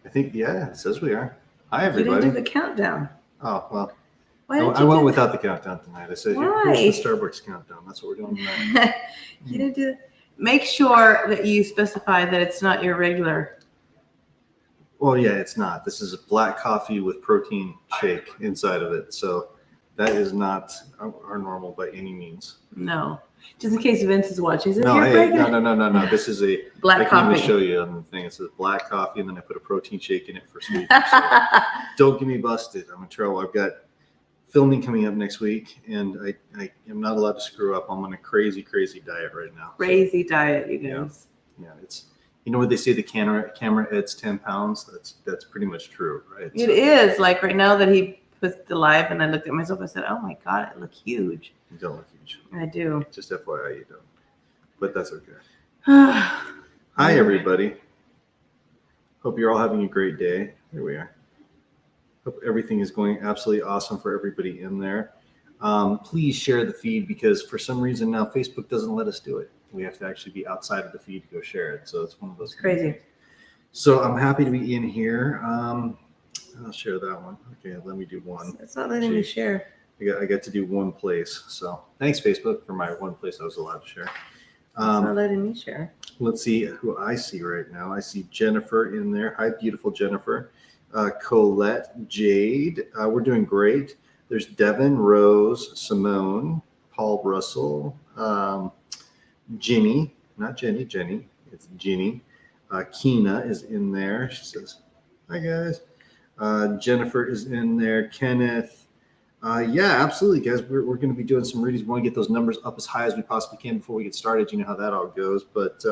I think, yeah, it says we are. Hi, everybody. You didn't do the countdown. Oh, well. Why I went without the countdown tonight. I said, Why? here's the Starbucks countdown. That's what we're doing tonight. You didn't do it. Make sure that you specify that it's not your regular. Well, yeah, it's not. This is a black coffee with protein shake inside of it. So that is not our normal by any means. No. Just in case Vince is watching. Is it No, your hey, regular? no. This is a black I can coffee. even show you on the thing. It says black coffee, and then I put a protein shake in it for sweetener. So don't get me busted. I'm in trouble. I've got filming coming up next week, and I am not allowed to screw up. I'm on a crazy diet right now. Crazy diet, you guys. Yeah, it's, you know what they say, the camera adds 10 pounds. That's pretty much true, right? It is. Like right now that he put the live, and I looked at myself, I said, oh my God, I look huge. You don't look huge. I do. Just FYI, you don't. But that's okay. Hi, everybody. Hope you're all having a great day. Here we are. Hope everything is going absolutely awesome for everybody in there. Please share the feed, because for some reason now Facebook doesn't let us do it. We have to actually be outside of the feed to go share it. So it's one of those. It's crazy. Things. So I'm happy to be in here. I'll share that one. Okay, let me do one. It's not letting me share. I got to do one place. So thanks, Facebook, for my one place I was allowed to share. It's not letting me share. Let's see who I see right now. I see Jennifer in there. Hi, beautiful Jennifer. Colette, Jade. We're doing great. There's Devin, Rose, Simone, Paul Russell, Ginny, not Jenny, it's Ginny. Keena is in there. She says, hi, guys. Jennifer is in there. Kenneth. Yeah, absolutely, guys. We're going to be doing some readings. We want to get those numbers up as high as we possibly can before we get started. You know how that all goes. But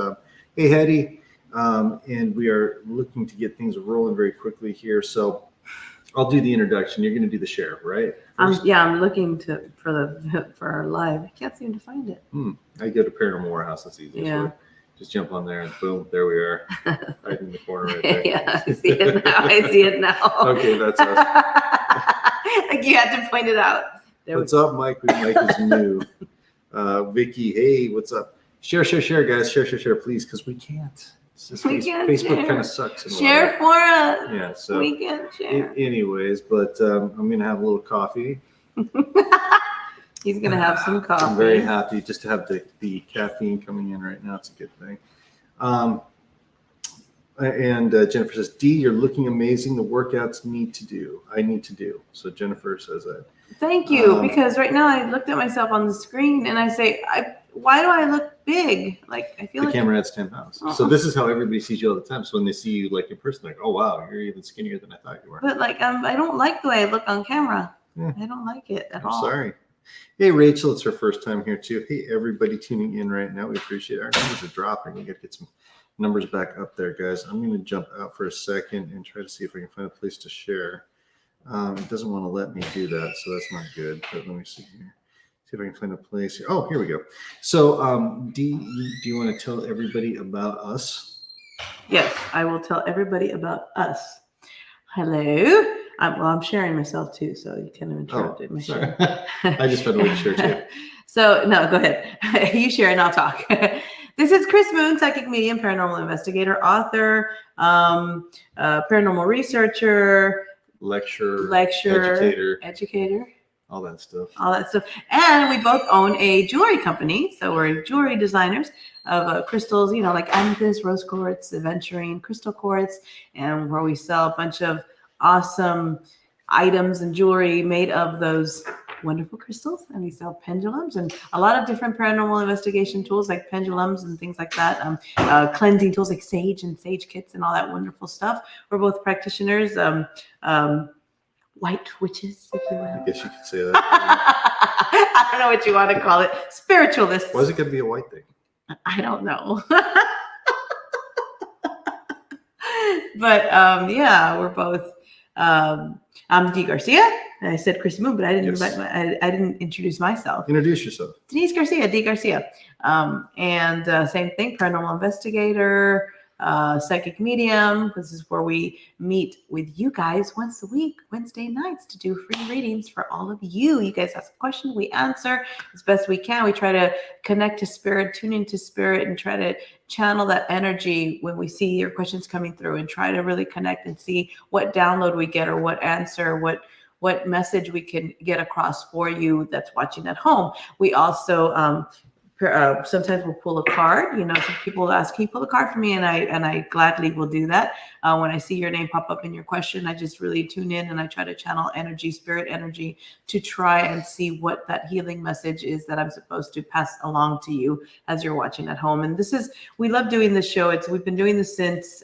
hey, Hetty. And we are looking to get things rolling very quickly here. So I'll do the introduction. You're going to do the share, right? I'm looking for our live. I can't seem to find it. I go to Paranormal Warehouse. That's easy. Yeah. So just jump on there and boom, there we are. Right in the corner right there. Yeah, I see it now. Okay, that's us. Like you had to point it out. What's up, Mike? Mike is new. Vicky, hey, what's up? Share, guys. Share, please, because we can't. Facebook kind of sucks. Share for us. Yeah, so we can't share. Anyways, but I'm gonna have a little coffee. He's gonna have some coffee. I'm very happy just to have the caffeine coming in right now. It's a good thing. And Jennifer says, Dee, you're looking amazing. The workouts I need to do. So Jennifer says that. Thank you, because right now I looked at myself on the screen and I say, why do I look big? Like I feel the like camera adds 10 pounds. So this is how everybody sees you all the time. So when they see you like in person, like, oh wow, you're even skinnier than I thought you were. But like I don't like the way I look on camera. Yeah. I don't like it at all. Sorry. Hey Rachel, it's her first time here too. Hey everybody tuning in right now. We appreciate it. Our numbers are dropping. We got to get some numbers back up there, guys. I'm going to jump out for a second and try to see if I can find a place to share. It doesn't want to let me do that, so that's not good. But let me see here. See if I can find a place here. Oh, here we go. So, Dee, do you want to tell everybody about us? Yes, I will tell everybody about us. Hello. I'm sharing myself too, so you kind of interrupted my share. I just found a way to share too. So, no, go ahead. You share and I'll talk. This is Chris Moon, psychic medium, paranormal investigator, author, paranormal researcher, lecturer, educator, all that stuff. And we both own a jewelry company. So we're jewelry designers of crystals, you know, like amethyst, rose quartz, aventurine, crystal quartz, and where we sell a bunch of awesome items and jewelry made of those wonderful crystals. And we sell pendulums and a lot of different paranormal investigation tools like pendulums and things like that. Cleansing tools like sage and sage kits and all that wonderful stuff. We're both practitioners, white witches, if you will. I guess you could say that. I don't know what you want to call it. Spiritualists. Why is it going to be a white thing? I don't know. But yeah, we're both. I'm Dee Garcia. I said Chris Moon, but I didn't I didn't introduce myself. Introduce yourself. Denise Garcia, Dee Garcia. And same thing, paranormal investigator, psychic medium. This is where we meet with you guys once a week, Wednesday nights, to do free readings for all of you. You guys ask a question, we answer as best we can. We try to connect to spirit, tune into spirit, and try to channel that energy when we see your questions coming through, and try to really connect and see what download we get, or what answer, what message we can get across for you that's watching at home. We also sometimes we'll pull a card. You know, some people ask, "Can you pull a card for me?" And I gladly will do that. When I see your name pop up in your question, I just really tune in and I try to channel energy, spirit energy, to try and see what that healing message is that I'm supposed to pass along to you as you're watching at home. And we love doing this show. We've been doing this since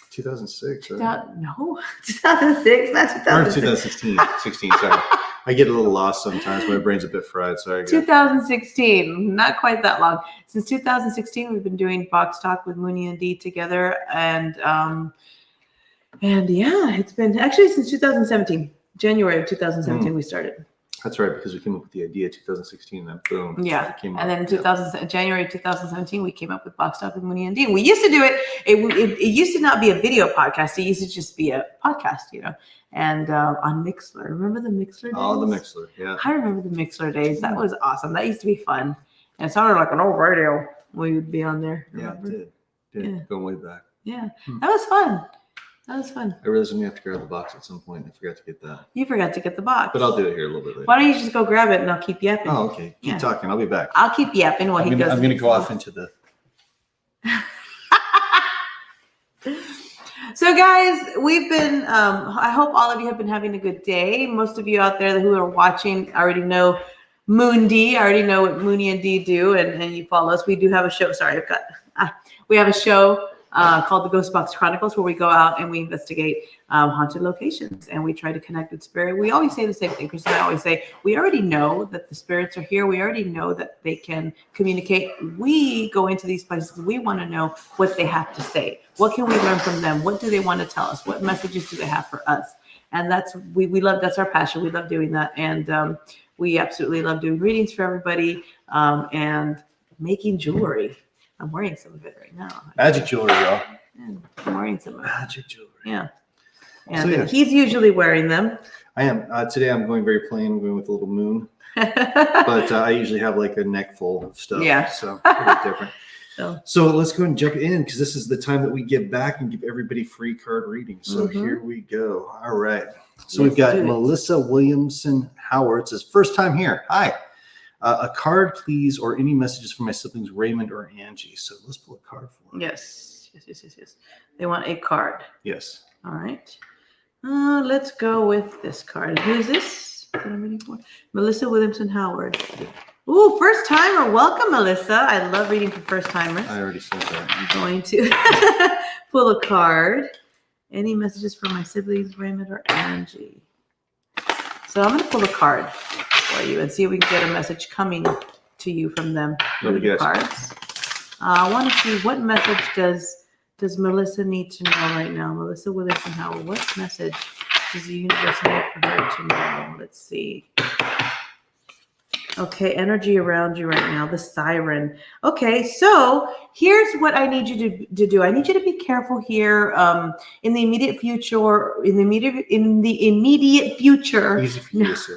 2006. Right? No, 2006, not 2006. Or 2016. 16, sorry. I get a little lost sometimes. My brain's a bit fried. Sorry. 2016, not quite that long. Since 2016, we've been doing Box Talk with Moonie and Dee together, and yeah, it's been actually since 2017, January of 2017, we started. That's right, because we came up with the idea 2016, then boom. Yeah, and then in January 2017, we came up with Box Talk with Moonie and Dee. We used to do it. It used to not be a video podcast. It used to just be a podcast, you know. And on Mixler, remember the Mixler days? Oh, the Mixler, yeah. I remember the Mixler days. That was awesome. That used to be fun. And it sounded like an old radio when we would be on there. Remember? Yeah, it did. Yeah. Going way back. Yeah, that was fun. That was fun. I realized I'm going to have to grab the box at some point. I forgot to get that. You forgot to get the box. But I'll do it here a little bit later. Why don't you just go grab it and I'll keep yapping? Oh, okay. Keep talking. I'll be back. I'll keep yapping while he goes. I'm going to go off into the... So guys, we've been, I hope all of you have been having a good day. Most of you out there who are watching already know Moonie Dee. I already know what Moonie and Dee do, and you follow us. We do have a show. Sorry, we have a show called the Ghost Box Chronicles, where we go out and we investigate haunted locations, and we try to connect with spirit. We always say the same thing. Chris and I always say, we already know that the spirits are here. We already know that they can communicate. We go into these places. We want to know what they have to say. What can we learn from them? What do they want to tell us? What messages do they have for us? And that's we love. That's our passion. We love doing that, and we absolutely love doing readings for everybody and making jewelry. I'm wearing some of it right now. Magic jewelry, y'all. Yeah, I'm wearing some of it. Magic jewelry. Yeah. And he's usually wearing them. I am. Today I'm going very plain. I'm going with a little moon. But I usually have like a neck full of stuff. Yeah. So a bit different. So let's go and jump in, because this is the time that we give back and give everybody free card readings. So here we go. All right. So we've got Melissa Williamson Howard. It says, first time here. Hi. A card, please, or any messages for my siblings, Raymond or Angie. So let's pull a card for them. Yes. They want a card. Yes. All right. Let's go with this card. Who is this that I'm reading for? Melissa Williamson Howard. Ooh, first timer. Welcome, Melissa. I love reading for first timers. I already said that. I'm going to pull a card. Any messages from my siblings, Raymond or Angie? So I'm going to pull a card for you and see if we can get a message coming to you from them. Cards. I want to see, what message does Melissa need to know right now? Melissa Williamson Howard, what message does the universe need for her to know? Let's see. Okay, energy around you right now, the siren. Okay, so here's what I need you to do. I need you to be careful here in the immediate future. In the immediate future. Easy for you to say.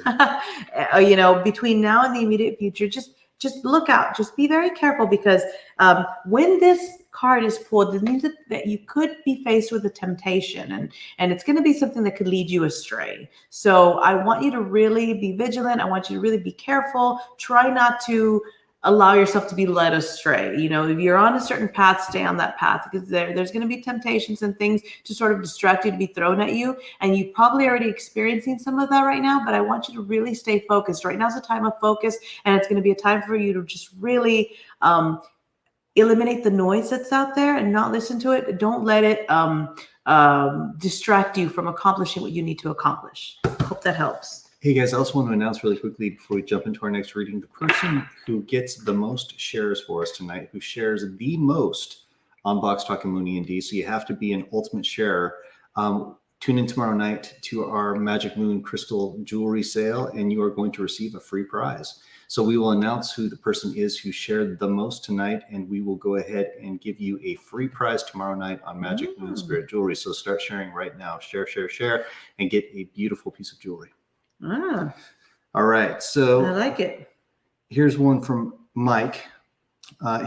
You know, between now and the immediate future, just look out. Just be very careful, because when this card is pulled, it means that you could be faced with a temptation, and it's going to be something that could lead you astray. So I want you to really be vigilant. I want you to really be careful. Try not to allow yourself to be led astray. You know, if you're on a certain path, stay on that path, because there's going to be temptations and things to sort of distract you, to be thrown at you. And you're probably already experiencing some of that right now, but I want you to really stay focused. Right now is a time of focus, and it's going to be a time for you to just really eliminate the noise that's out there and not listen to it. Don't let it distract you from accomplishing what you need to accomplish. Hope that helps. Hey guys, I also want to announce really quickly before we jump into our next reading, the person who gets the most shares for us tonight, who shares the most on Box Talk and Moonie and Dee, so you have to be an ultimate sharer. 2 Tune in tomorrow night to our Magic Moon crystal jewelry sale, and you are going to receive a free prize. So we will announce who the person is who shared the most tonight, and we will go ahead and give you a free prize tomorrow night on Magic Moon Spirit Jewelry. So start sharing right now. Share, and get a beautiful piece of jewelry. Ah, all right. So I like it. Here's one from Mike.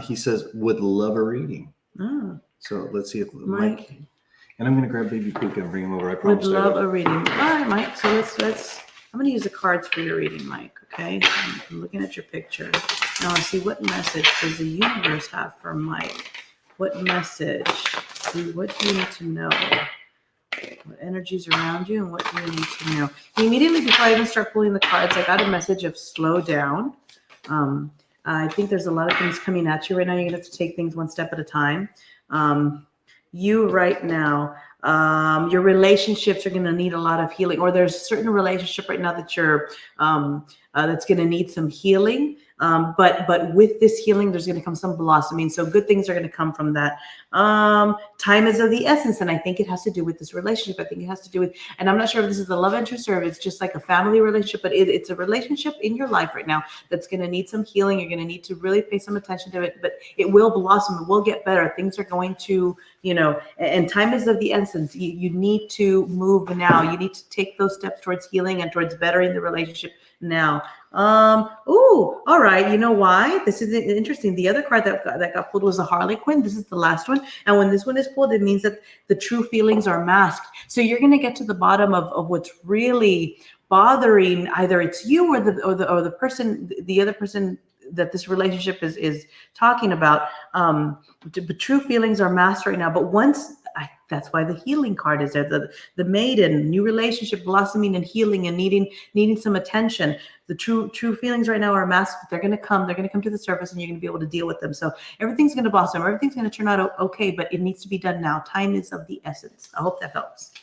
He says, would love a reading. Oh. So let's see if Mike. And I'm going to grab Baby Puka and bring him over. I Would promise. love a reading. All right, Mike. So let's. I'm going to use the cards for your reading, Mike. Okay. I'm looking at your picture. Now I see what message does the universe have for Mike. What message? What do you need to know? What energies around you, and what do you need to know? Immediately before I even start pulling the cards, I got a message of slow down. I think there's a lot of things coming at you right now. You're going to have to take things one step at a time. You right now, your relationships are going to need a lot of healing, or there's a certain relationship right now that you're that's going to need some healing. But with this healing, there's going to come some blossoming. So good things are going to come from that. Time is of the essence. And I think it has to do with this relationship. I think it has to do with, and I'm not sure if this is a love interest or if it's just like a family relationship, but it's a relationship in your life right now that's going to need some healing. You're going to need to really pay some attention to it, but it will blossom. It will get better. Things are going to, and time is of the essence. You need to move now. You need to take those steps towards healing and towards bettering the relationship now. All right. You know why? This is interesting. The other card that got pulled was a Harlequin. This is the last one. And when this one is pulled, it means that the true feelings are masked. So you're going to get to the bottom of what's really bothering either it's you or the person, the other person that this relationship is talking about. But true feelings are masked right now. But that's why the healing card is there. The maiden, new relationship, blossoming and healing and needing some attention. The true feelings right now are masked, but they're going to come to the surface, and you're going to be able to deal with them. So everything's going to blossom. Everything's going to turn out okay, but it needs to be done now. Time is of the essence. I hope that helps.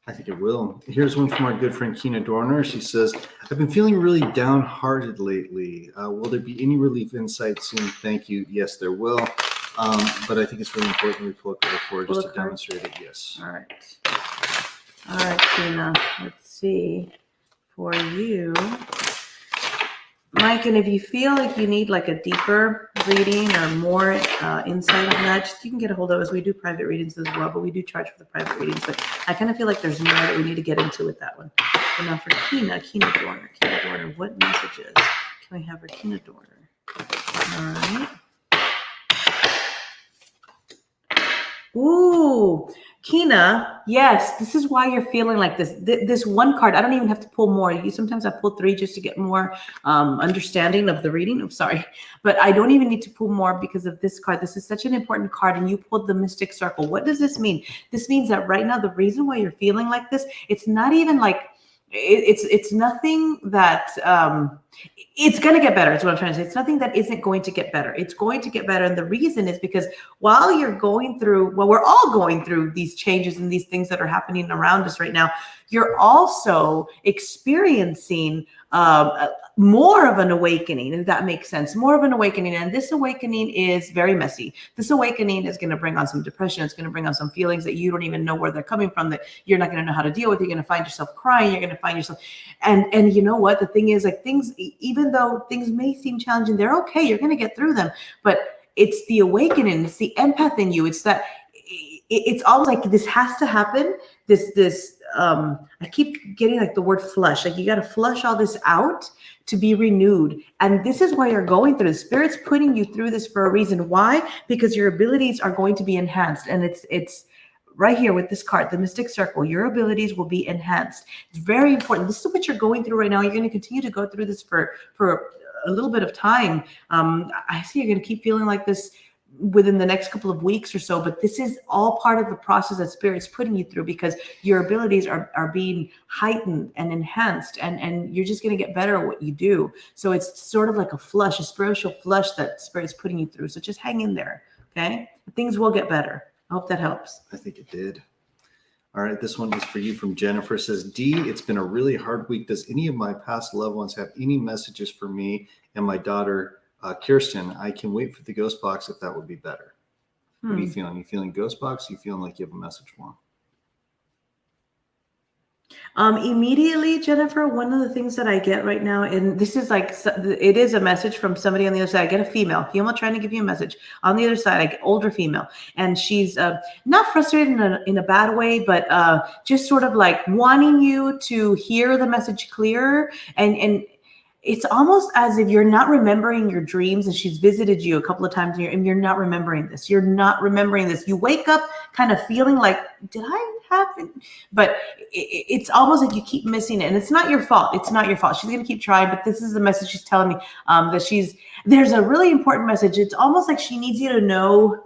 I think it will. Here's one from our good friend Kina Dorner. She says, I've been feeling really downhearted lately. Will there be any relief insight soon? Thank you. Yes, there will. But I think it's really important we pull a card forward just to demonstrate it. Yes. All right, Kina. Let's see for you, Mike. And if you feel like you need like a deeper reading or more insight on that, you can get a hold of us. We do private readings as well, but we do charge for the private readings. But I kind of feel like there's more that we need to get into with that one. And now for Kina Dorner, what messages can we have for Kina Dorner? All right. Ooh, Kina, yes, this is why you're feeling like this. This one card, I don't even have to pull more. Sometimes I pull 3 just to get more understanding of the reading. I'm sorry, but I don't even need to pull more because of this card. This is such an important card, and you pulled the Mystic Circle. What does this mean? This means that right now, the reason why you're feeling like this, it's not even like, it's nothing that it's going to get better. Is what I'm trying to say. It's nothing that isn't going to get better. It's going to get better. And the reason is because while we're all going through these changes and these things that are happening around us right now, you're also experiencing more of an awakening, if that makes sense, more of an awakening. And this awakening is very messy. This awakening is going to bring on some depression. It's going to bring on some feelings that you don't even know where they're coming from, that you're not going to know how to deal with. You're going to find yourself crying. You're going to find yourself. And you know what? The thing is, like, things, even though things may seem challenging, they're okay. You're going to get through them. But it's the awakening. It's the empath in you. It's that it's almost like this has to happen. I keep getting like the word flush. Like you got to flush all this out to be renewed. And this is why you're going through this. Spirit's putting you through this for a reason. Why? Because your abilities are going to be enhanced. And it's right here with this card, the Mystic Circle. Your abilities will be enhanced. It's very important. This is what you're going through right now. You're going to continue to go through this for a little bit of time. I see you're going to keep feeling like this within the next couple of weeks or so, but this is all part of the process that Spirit's putting you through, because your abilities are being heightened and enhanced, and you're just going to get better at what you do. So it's sort of like a flush, a spiritual flush that Spirit's putting you through. So just hang in there, okay? Things will get better. I hope that helps. I think it did. All right, this one is for you from Jennifer. Says, Dee, it's been a really hard week. Does any of my past loved ones have any messages for me and my daughter, Kirsten? I can wait for the ghost box if that would be better. What are you feeling? You feeling ghost box? You feeling like you have a message for them? Immediately, Jennifer, one of the things that I get right now, and this is like, it is a message from somebody on the other side. I get a female trying to give you a message. On the other side, I get older female, and she's not frustrated in a bad way, but just sort of like wanting you to hear the message clearer. And it's almost as if you're not remembering your dreams, and she's visited you a couple of times and you're not remembering this. You're not remembering this. You wake up kind of feeling like, did I have it? But it's almost like you keep missing it, and it's not your fault. It's not your fault. She's going to keep trying, but this is the message she's telling me, that there's a really important message. It's almost like she needs you to know,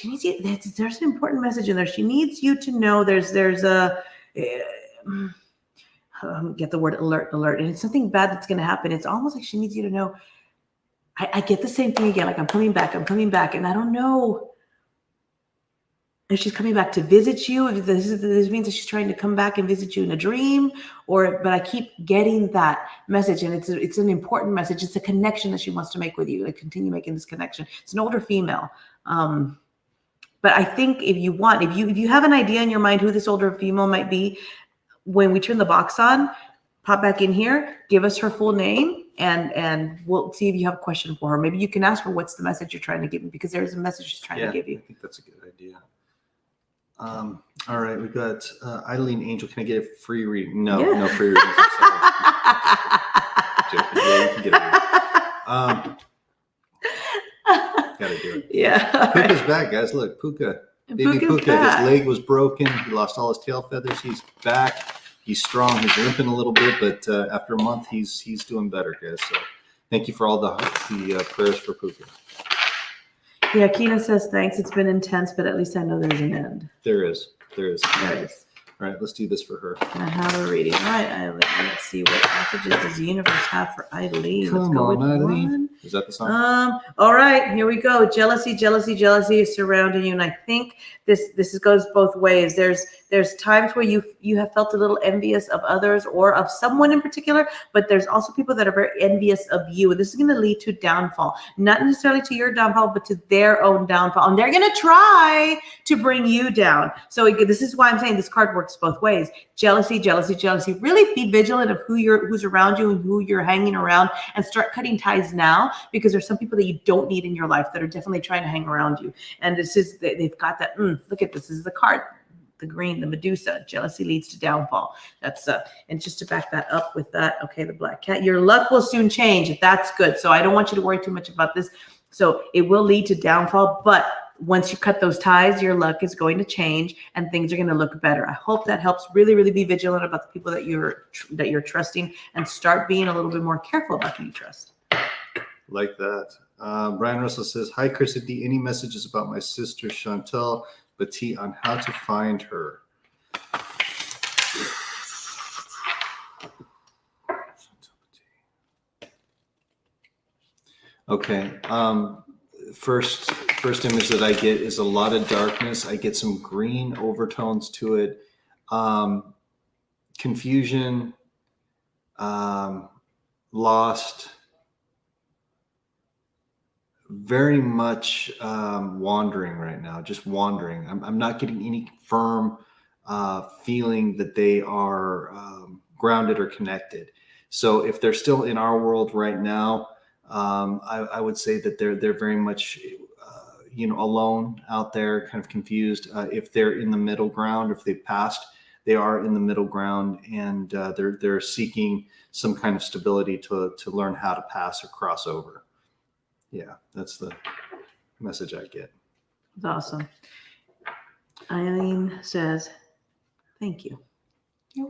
there's an important message in there. She needs you to know there's a, get the word alert, and it's something bad that's going to happen. It's almost like she needs you to know. I get the same thing again, like I'm coming back, and I don't know if she's coming back to visit you. If this means that she's trying to come back and visit you in a dream, but I keep getting that message, and it's an important message. It's a connection that she wants to make with you, like continue making this connection. It's an older female. But I think if you have an idea in your mind who this older female might be, when we turn the box on, pop back in here, give us her full name, and we'll see if you have a question for her. Maybe you can ask her, what's the message you're trying to give me? Because there's a message she's trying to give you. I think that's a good idea. All right, we got Eileen Angel. Can I get a free reading? No, no free readings. Yeah, you can get it. Gotta do it. Yeah. Puka's back, guys. Look, Puka. Baby Puka. His leg was broken. He lost all his tail feathers. He's back. He's strong. He's limping a little bit, but after a month, he's doing better, guys. So thank you for all the prayers for Puka. Yeah, Kina says thanks. It's been intense, but at least I know there's an end. There is. There is. All right, let's do this for her. I have a reading. All right, Eileen. Let's see, what messages does the universe have for Eileen? Come Let's go on, with Eileen. one. Is that the song? All right, here we go. Jealousy is surrounding you, and I think this goes both ways. There's times where you have felt a little envious of others or of someone in particular, but there's also people that are very envious of you, and this is going to lead to downfall. Not necessarily to your downfall, but to their own downfall, and they're going to try to bring you down. So this is why I'm saying this card works both ways. Jealousy. Really be vigilant of who's around you and who you're hanging around, and start cutting ties now, because there's some people that you don't need in your life that are definitely trying to hang around you. And they've got that. Look at this. This is the card. The green, the Medusa. Jealousy leads to downfall. That's and just to back that up with that, okay, the black cat. Your luck will soon change. That's good. So I don't want you to worry too much about this. So it will lead to downfall, but once you cut those ties, your luck is going to change and things are going to look better. I hope that helps. Really, really be vigilant about the people that you're trusting, and start being a little bit more careful about who you trust. Like that. Brian Russell says, hi, Chris and Dee. Any messages about my sister Chantal Batty on how to find her? Okay. First image that I get is a lot of darkness. I get some green overtones to it. Confusion, lost, very much wandering right now, just wandering. I'm not getting any firm feeling that they are grounded or connected. So if they're still in our world right now, I would say that they're very much alone out there, kind of confused. If they're in the middle ground, if they've passed, they are in the middle ground, and they're seeking some kind of stability to learn how to pass or cross over. Yeah, that's the message I get. That's awesome. Eileen says, thank you.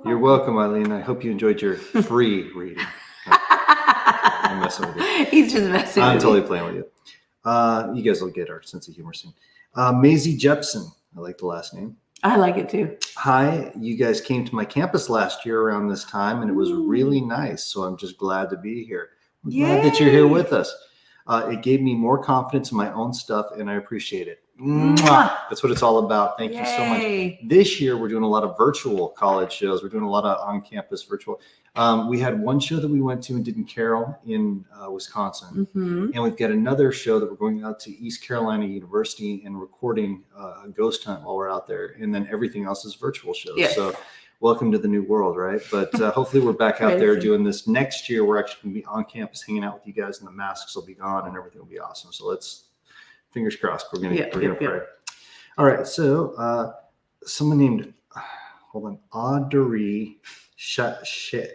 You're welcome, Eileen. I hope you enjoyed your free reading. I'm messing with you. He's just messing with you. I'm totally playing with you. You guys will get our sense of humor soon. Maisie Jepson. I like the last name. I like it too. Hi, you guys came to my campus last year around this time, and it was really nice. So I'm just glad to be here. I'm glad that you're here with us. It gave me more confidence in my own stuff, and I appreciate it. Mwah! That's what it's all about. Thank you so much. This year, we're doing a lot of virtual college shows. We're doing a lot of on-campus virtual. We had one show that we went to and did in Carroll in Wisconsin. And we've got another show that we're going out to East Carolina University and recording a ghost hunt while we're out there. And then everything else is virtual shows. So welcome to the new world, right? But hopefully we're back out there Crazy. doing this next year. We're actually going to be on campus hanging out with you guys, and the masks will be gone, and everything will be awesome. So let's, fingers crossed, we're gonna pray. All right, so someone named, hold on, Audrey Schaffer.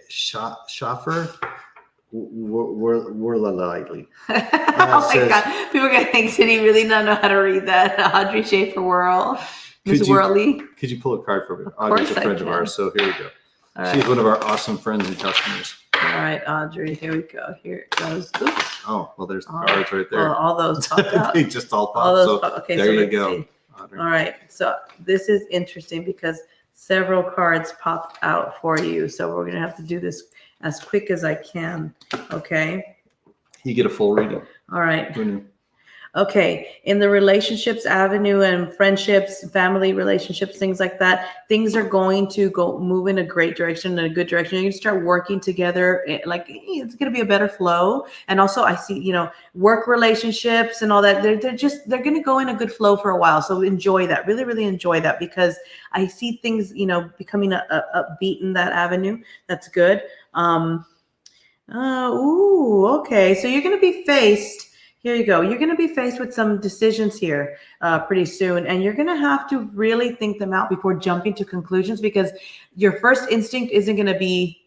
We're lightly. Oh my God. People are going to think, did he really not know how to read that? Audrey Schaefer Whirl. Miss Whirly. Could you pull a card for me? Of Audrey's a course I friend of can. ours, so here we go. All right. She's one of our awesome friends and customers. All right, Audrey, here we go. Here it goes. Oops. Oh, well, there's the cards right there. Well, all those popped out. They just all popped. All those So okay, there so you let's go. see. All right, so this is interesting because several cards popped out for you. So we're going to have to do this as quick as I can. Okay. You get a full reading. All right. Who knew? Okay. In the relationships avenue and friendships, family relationships, things like that, things are going to move in a great direction, in a good direction. You're going to start working together. Like it's going to be a better flow. And also I see, you know, work relationships and all that. They're going to go in a good flow for a while. So enjoy that. Really, really enjoy that because I see things, you know, becoming upbeat in that avenue. That's good. Okay. So you're going to be faced. Here you go. You're going to be faced with some decisions here pretty soon, and you're going to have to really think them out before jumping to conclusions because your first instinct isn't going to be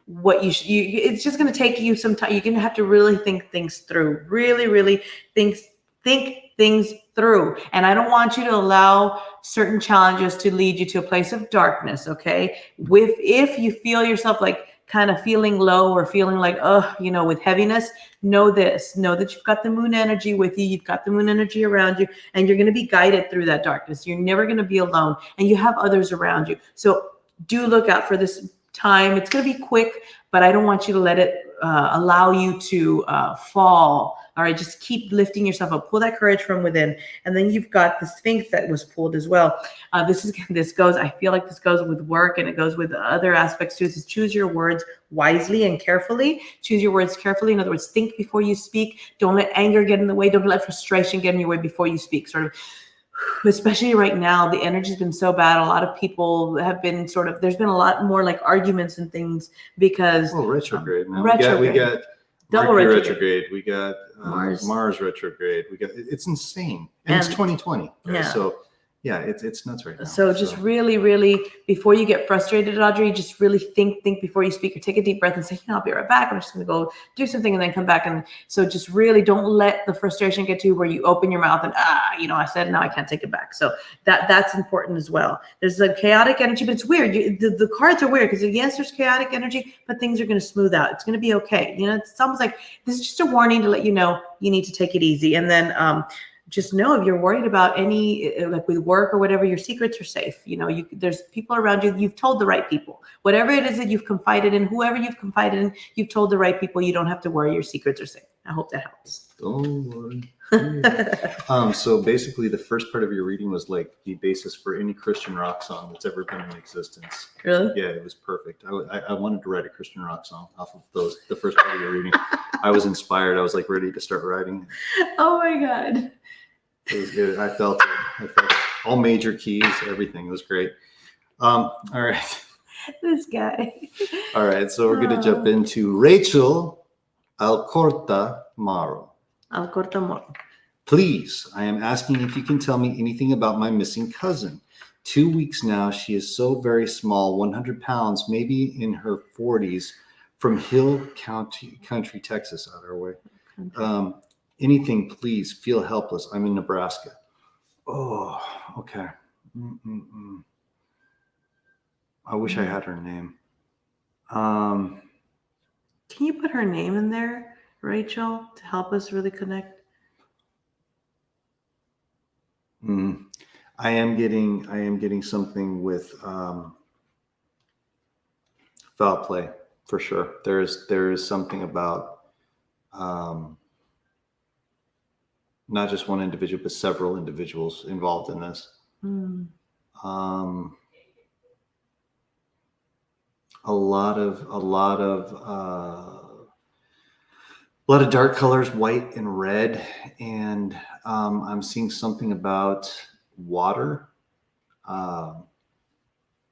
what it's just going to take you some time. You're going to have to really think things through. Really, really think things through. And I don't want you to allow certain challenges to lead you to a place of darkness. Okay. If you feel yourself like kind of feeling low or feeling like, you know, with heaviness, know that you've got the moon energy with you. You've got the moon energy around you, and you're going to be guided through that darkness. You're never going to be alone, and you have others around you. So do look out for this time. It's going to be quick, but I don't want you to let it allow you to fall. All right, just keep lifting yourself up. Pull that courage from within. And then you've got the Sphinx that was pulled as well. I feel like this goes with work and it goes with other aspects too. Is choose your words wisely and carefully. Choose your words carefully. In other words, think before you speak. Don't let anger get in the way. Don't let frustration get in your way before you speak. Sort of, especially right now, the energy's been so bad. A lot of people have been there's been a lot more like arguments and things because retrograde. Now. Retrograde. We got double Mercury retrograde. We got Mars retrograde. We got it's insane, and it's 2020. Yeah. So yeah, it's nuts right now. So just really, really, before you get frustrated, Audrey, just really think before you speak, or take a deep breath and say, I'll be right back. I'm just going to go do something and then come back. And so just really don't let the frustration get to you where you open your mouth and, I said, now I can't take it back. So that's important as well. There's a chaotic energy, but it's weird. The cards are weird because yes, there's chaotic energy, but things are going to smooth out. It's going to be okay. You know, it's almost like this is just a warning to let you know you need to take it easy. And then, just know if you're worried about any, like with work or whatever, your secrets are safe. You know, there's people around you. You've told the right people. Whatever it is that you've confided in, whoever you've confided in, you've told the right people. You don't have to worry. Your secrets are safe. I hope that helps. Don't worry. So basically, the first part of your reading was like the basis for any Christian rock song that's ever been in existence. Really? Yeah, it was perfect. I wanted to write a Christian rock song off of the first part of your reading. I was inspired. I was like ready to start writing. Oh my God. It was good. I felt all major keys, everything. It was great. All right. This guy. All right. So we're going to jump into Rachel Alcorta-Maro. Alcorta-Maro. Please, I am asking if you can tell me anything about my missing cousin. 2 weeks now. She is so very small, 100 pounds, maybe in her 40s, from Hill Country, Texas, out our way. Anything, please. Feel helpless. I'm in Nebraska. Oh, okay. I wish I had her name. Can you put her name in there, Rachel, to help us really connect? I am getting something with foul play for sure. There is something about not just one individual, but several individuals involved in this. A lot of dark colors, white and red, and I'm seeing something about water, and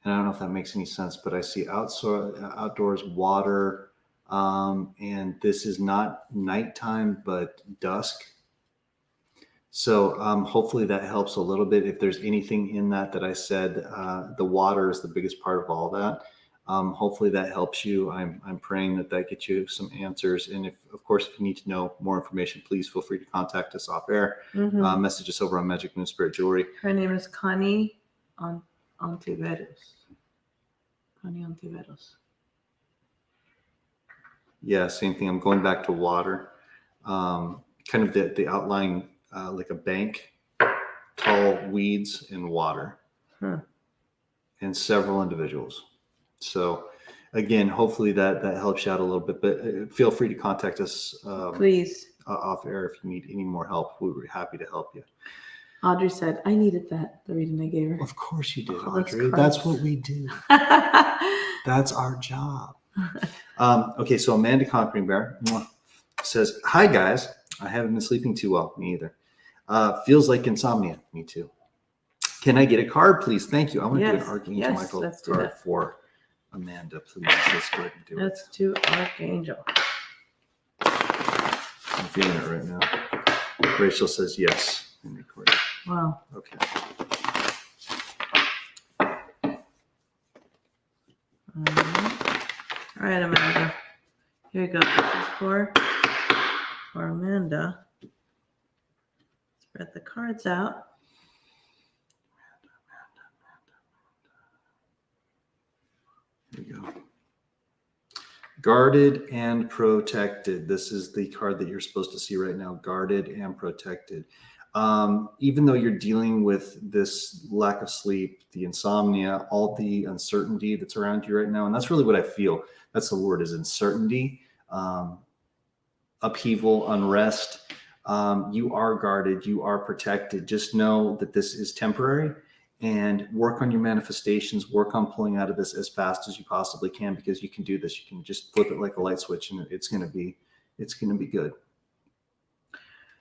and I don't know if that makes any sense, but I see outdoors water, and this is not nighttime, but dusk. So hopefully that helps a little bit. If there's anything in that I said, the water is the biggest part of all that. Hopefully that helps you. I'm praying that gets you some answers. And if you need to know more information, please feel free to contact us off air. Message us over on Magic Moon Spirit Jewelry. Her name is Connie Ontiveros. Connie Ontiveros. Yeah, same thing. I'm going back to water. Kind of the outline, like a bank, tall weeds and water, and several individuals. So again, hopefully that helps you out a little bit, but feel free to contact us please off air if you need any more help. We were happy to help you. Audrey said, I needed that, the reading I gave her. Of course you did, Audrey. That's what we do. That's our job. Okay, so Amanda Conquering Bear says, hi guys, I haven't been sleeping too well. Me either. Feels like insomnia. Me too. Can I get a card, please? Thank you. I want to do an Archangel Michael card for Amanda, please. Let's go ahead and do it. Let's do Archangel. I'm feeling it right now. Rachel says yes. Wow. Okay. All right, Amanda. Here you go. This is for Amanda. Spread the cards out. Here we go. Guarded and protected. This is the card that you're supposed to see right now. Guarded and protected. Even though you're dealing with this lack of sleep, the insomnia, all the uncertainty that's around you right now, and that's really what I feel. That's the word, is uncertainty, upheaval, unrest. You are guarded. You are protected. Just know that this is temporary, and work on your manifestations. Work on pulling out of this as fast as you possibly can, because you can do this. You can just flip it like a light switch, and it's going to be good.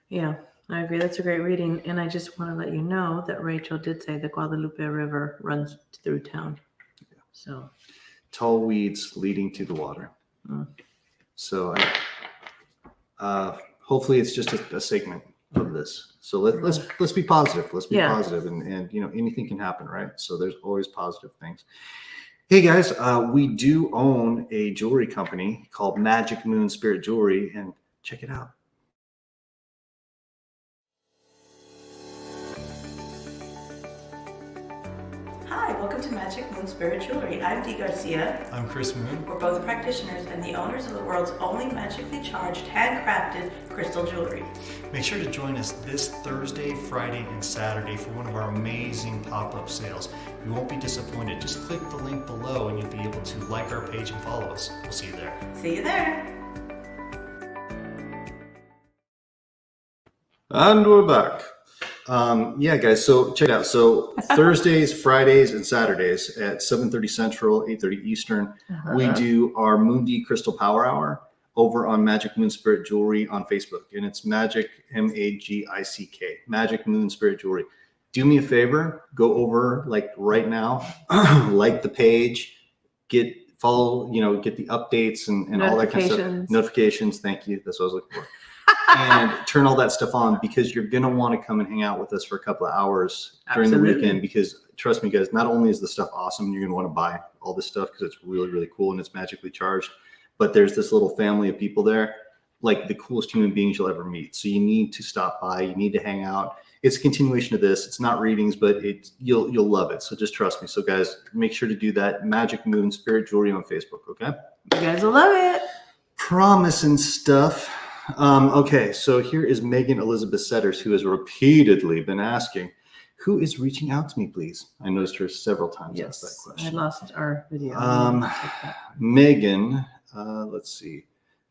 Yeah. I agree. That's a great reading. And I just want to let you know that Rachel did say the Guadalupe River runs through town. Yeah. So tall weeds leading to the water. So hopefully it's just a segment of this. So let's be positive. Let's be positive, and anything can happen, right? So there's always positive things. Hey guys, we do own a jewelry company called Magic Moon Spirit Jewelry, and check it out. Hi, welcome to Magic Moon Spirit Jewelry. I'm Dee Garcia. I'm Chris Moon. We're both practitioners and the owners of the world's only magically charged, handcrafted crystal jewelry. Make sure to join us this Thursday, Friday, and Saturday for one of our amazing pop-up sales. You won't be disappointed. Just click the link below and you'll be able to like our page and follow us. We'll see you there. See you there. And we're back. Yeah, guys, so check it out. So Thursdays, Fridays, and Saturdays at 7:30 Central, 8:30 Eastern, we do our Moonie Dee Crystal Power Hour over on Magic Moon Spirit Jewelry on Facebook. And it's Magic, M-A-G-I-C-K, Magic Moon Spirit Jewelry. Do me a favor, go over like right now, like the page, get the updates and all that kind of stuff. Notifications, thank you. That's what I was looking for. And turn all that stuff on, because you're going to want to come and hang out with us for a couple of hours during the weekend, because trust me guys, not only is the stuff awesome, you're going to want to buy all this stuff because it's really, really cool and it's magically charged, but there's this little family of people there, like the coolest human beings you'll ever meet. So you need to stop by, you need to hang out. It's a continuation of this. It's not readings, but you'll love it. So just trust me. So guys, make sure to do that. Magic Moon Spirit Jewelry on Facebook, okay? You guys will love it. Promise and stuff. Okay, so here is Megan Elizabeth Setters, who has repeatedly been asking, who is reaching out to me, please? I noticed her several times ask that question. I lost our video. Megan, let's see,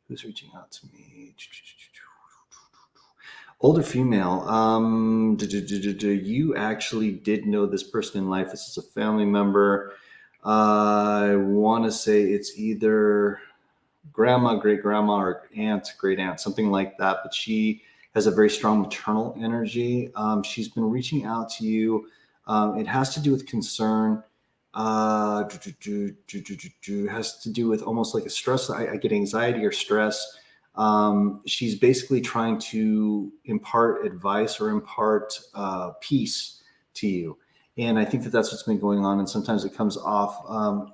who's reaching out to me? Older female. You actually did know this person in life. This is a family member. I want to say it's either grandma, great grandma, or aunt, great aunt, something like that. But she has a very strong maternal energy. She's been reaching out to you. It has to do with concern. Has to do with almost like a stress. I get anxiety or stress. She's basically trying to impart advice or impart peace to you. And I think that that's what's been going on. And sometimes it comes off,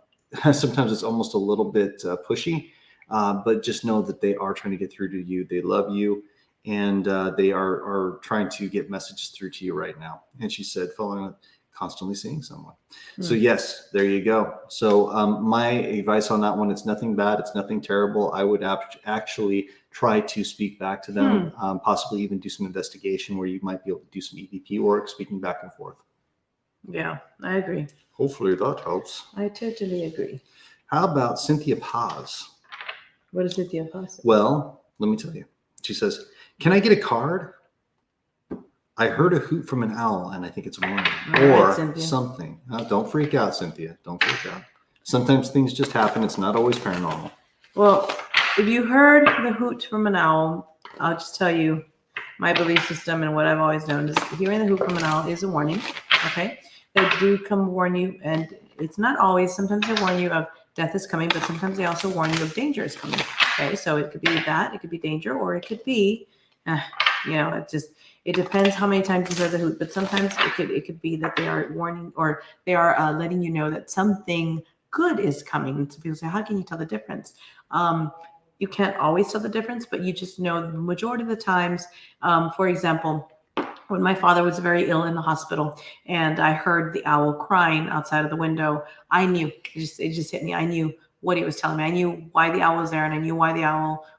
sometimes it's almost a little bit pushy, but just know that they are trying to get through to you. They love you, and they are trying to get messages through to you right now. And she said, following constantly seeing someone. So yes, there you go. So my advice on that one, it's nothing bad. It's nothing terrible. I would actually try to speak back to them, possibly even do some investigation where you might be able to do some EVP work, speaking back and forth. Yeah, I agree. Hopefully that helps. I totally agree. How about Cynthia Paz? What does Cynthia Paz say? Well, let me tell you. She says, "Can I get a card? I heard a hoot from an owl, and I think it's a warning." Or something. Don't freak out, Cynthia. Don't freak out. Sometimes things just happen. It's not always paranormal. Well, if you heard the hoot from an owl, I'll just tell you my belief system and what I've always known is hearing the hoot from an owl is a warning. Okay? They do come warn you, and it's not always. Sometimes they warn you of death is coming, but sometimes they also warn you of danger is coming. Okay? So it could be that. It could be danger, or it could be, it depends how many times you hear the hoot, but sometimes it could be that they are warning or they are letting you know that something good is coming. So people say, how can you tell the difference? You can't always tell the difference, but you just know the majority of the times. For example, when my father was very ill in the hospital and I heard the owl crying outside of the window, I knew, it just hit me. I knew what he was telling me. I knew why the owl was there, and I knew why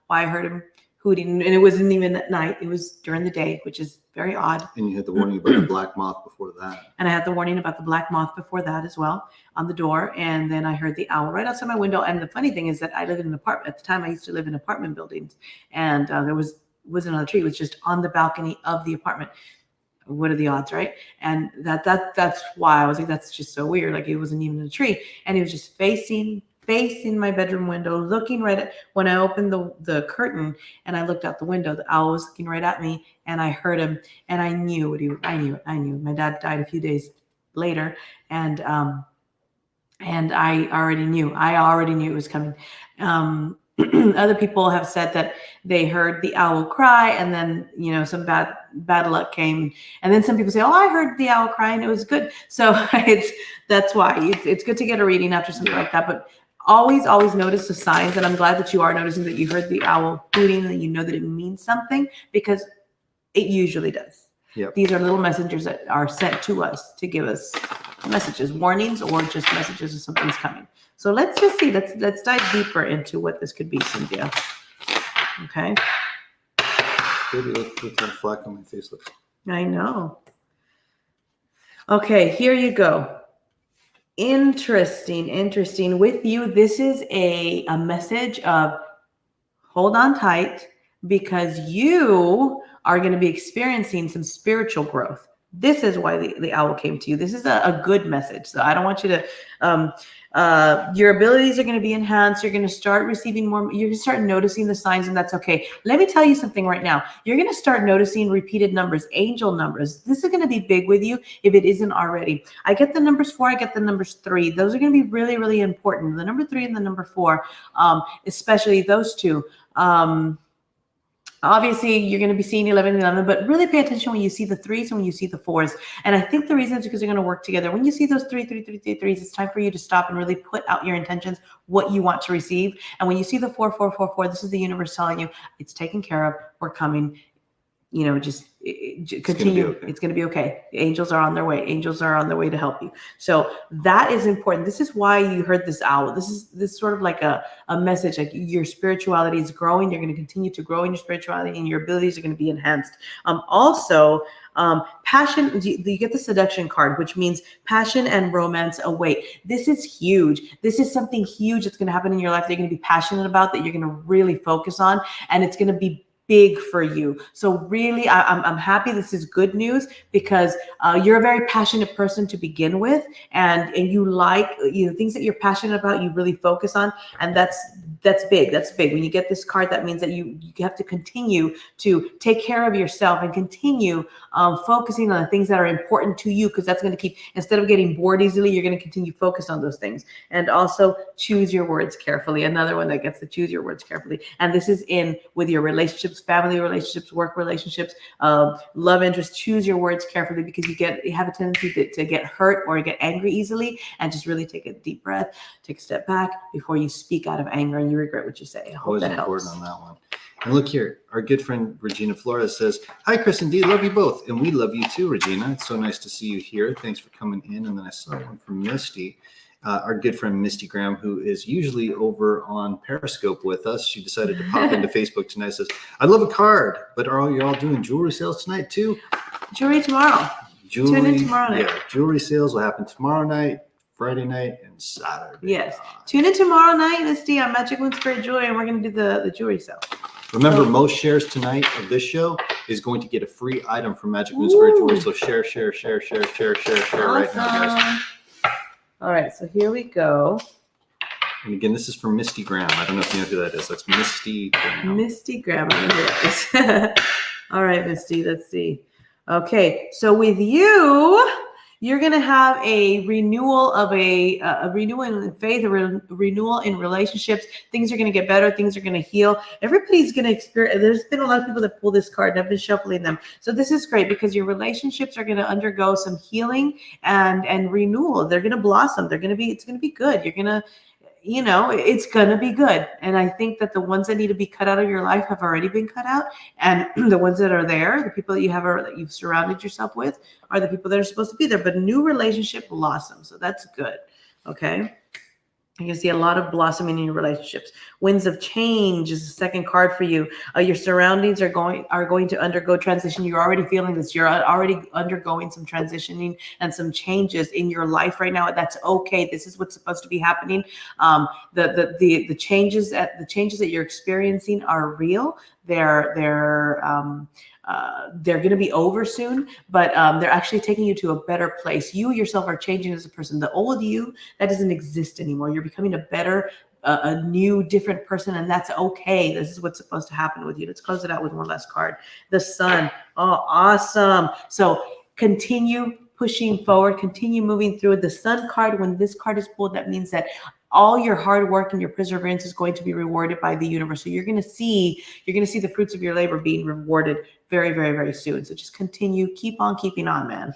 I heard him hooting, and it wasn't even at night. It was during the day, which is very odd. And you had the warning about the black moth before that. And I had the warning about the black moth before that as well on the door. And then I heard the owl right outside my window. And the funny thing is that I live in an apartment. At the time, I used to live in apartment buildings, and there wasn't on the tree. It was just on the balcony of the apartment. What are the odds, right? And that's why I was like, that's just so weird. Like, it wasn't even a tree, and it was just facing my bedroom window, looking right at, when I opened the curtain and I looked out the window, the owl was looking right at me, and I heard him, and I knew I knew. My dad died a few days later, and I already knew it was coming. Other people have said that they heard the owl cry, and then, some bad luck came. And then some people say, oh, I heard the owl cry and it was good. So that's why it's good to get a reading after something like that. But always notice the signs. And I'm glad that you are noticing that you heard the owl hooting and that you know that it means something, because it usually does. Yep. These are little messengers that are sent to us to give us messages, warnings, or just messages of something's coming. So let's just see. Let's dive deeper into what this could be, Cynthia. Okay. Baby, look how flack on my face looks. I know. Okay, here you go. Interesting. With you, this is a message of hold on tight, because you are going to be experiencing some spiritual growth. This is why the owl came to you. This is a good message. So I don't want you to, your abilities are going to be enhanced. You're going to start receiving more. You're going to start noticing the signs, and that's okay. Let me tell you something right now. You're going to start noticing repeated numbers, angel numbers. This is going to be big with you if it isn't already. I get the numbers 4. I get the numbers 3. Those are going to be really, really important. The number 3 and the number 4, especially those two. Obviously, you're going to be seeing 11 and 11, but really pay attention when you see the 3s and when you see the 4s. And I think the reason is because they're going to work together. When you see those 3, 3, 3, 3, 3s, it's time for you to stop and really put out your intentions, what you want to receive. And when you see the 4, 4, 4, 4, this is the universe telling you it's taken care of. We're coming. Just continue. It's going to be okay. The angels are on their way. Angels are on their way to help you. So that is important. This is why you heard this owl. This is sort of like a message, like your spirituality is growing. You're going to continue to grow in your spirituality, and your abilities are going to be enhanced. Passion, you get the seduction card, which means passion and romance await. This is huge. This is something huge that's going to happen in your life that you're going to be passionate about, that you're going to really focus on, and it's going to be big for you. So really, I'm happy. This is good news, because you're a very passionate person to begin with, and you like things that you're passionate about, you really focus on, and that's That's big. That's big. When you get this card, that means that you have to continue to take care of yourself and continue focusing on the things that are important to you, because that's going to keep, instead of getting bored easily, you're going to continue focused on those things. And also choose your words carefully. Another one that gets to choose your words carefully. And this is in with your relationships, family relationships, work relationships, love interest. Choose your words carefully, because you have a tendency to get hurt or get angry easily. And just really take a deep breath, take a step back before you speak out of anger and you regret what you say. I hope Always that important helps. on that one. And look here, our good friend Regina Flores says, "Hi, Chris and Dee, love you both, and we love you too, Regina. It's so nice to see you here. Thanks for coming in." And then I saw one from Misty, our good friend Misty Graham, who is usually over on Periscope with us. She decided to pop into Facebook tonight. Says, "I'd love a card, but are you all doing jewelry sales tonight too?" Jewelry tomorrow. Jewelry, Tune in tomorrow night. Yeah, jewelry sales will happen tomorrow night, Friday night, and Saturday. Yes. Tune in tomorrow night, Misty, on Magic Moon Spirit Jewelry, and we're going to do the jewelry sale. Remember, most shares tonight of this show is going to get a free item from Magic Moon Spirit Jewelry. So share right now, guys. All right, so here we go. And again, this is from Misty Graham. I don't know if you know who that is. That's Misty Graham. Misty Graham. I know who that is. All right, Misty, let's see. Okay, so with you, you're going to have a renewal of a renewal in faith, a renewal in relationships. Things are going to get better. Things are going to heal. Everybody's going to experience. There's been a lot of people that pull this card, and I've been shuffling them. So this is great, because your relationships are going to undergo some healing and renewal. They're going to blossom. It's going to be good. You're going to, it's going to be good. And I think that the ones that need to be cut out of your life have already been cut out. And the ones that are there, the people that you've surrounded yourself with, are the people that are supposed to be there. But a new relationship blossoms. So that's good. Okay. You can see a lot of blossoming in your relationships. Winds of change is the second card for you. Your surroundings are going to undergo transition. You're already feeling this. You're already undergoing some transitioning and some changes in your life right now. That's okay. This is what's supposed to be happening. The changes that you're experiencing are real. They're going to be over soon, but they're actually taking you to a better place. You yourself are changing as a person. The old you, that doesn't exist anymore. You're becoming a better, a new, different person, and that's okay. This is what's supposed to happen with you. Let's close it out with one last card. The Sun. Oh, awesome. So continue pushing forward, continue moving through. The Sun card, when this card is pulled, that means that all your hard work and your perseverance is going to be rewarded by the universe. So you're going to see the fruits of your labor being rewarded very, very, very soon. So just continue, keep on keeping on, man.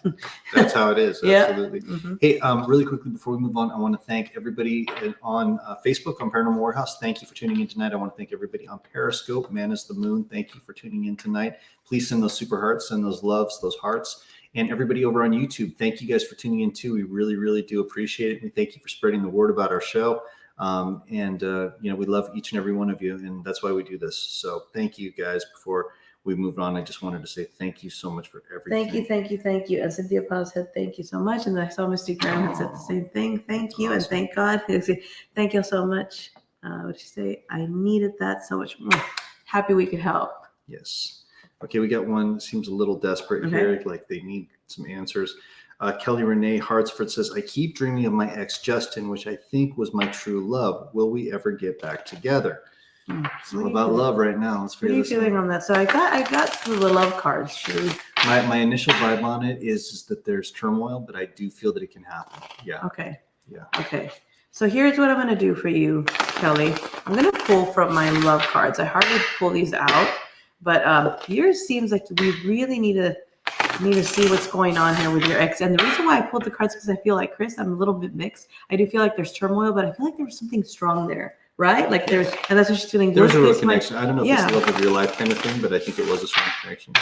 That's how it is. Yeah. Absolutely. Mm-hmm. Hey, really quickly before we move on, I want to thank everybody on Facebook on Paranormal Warehouse. Thank you for tuning in tonight. I want to thank everybody on Periscope, Man is the Moon. Thank you for tuning in tonight. Please send those super hearts, send those loves, those hearts. And everybody over on YouTube, thank you guys for tuning in too. We really, really do appreciate it. We thank you for spreading the word about our show. We love each and every one of you, and that's why we do this. So thank you guys. Before we move on, I just wanted to say thank you so much for everything. Thank you. And Cynthia Paz said thank you so much. And I saw Misty Graham had said the same thing. Thank you. Awesome. And thank God. Thank you so much. What'd you say? I needed that so much more. Happy we could help. Yes. Okay, we got one that seems a little desperate here, like they need some answers. Kelly Renee Hartsford says, "I keep dreaming of my ex Justin, which I think was my true love. Will we ever get back together?" It's all about love right now. Let's figure this out. What are you feeling on that? So I got through the love cards. My initial vibe on it is that there's turmoil, but I do feel that it can happen. Yeah. Okay. Yeah. Okay. So here's what I'm going to do for you, Kelly. I'm going to pull from my love cards. I hardly pull these out, but yours seems like we really need to see what's going on here with your ex. And the reason why I pulled the cards is because I feel like, Chris, I'm a little bit mixed. I do feel like there's turmoil, but I feel like there was something strong there, right? Like and that's what she's feeling. There was a real connection. I don't know if it's love of your life kind of thing, but I think it was a strong connection.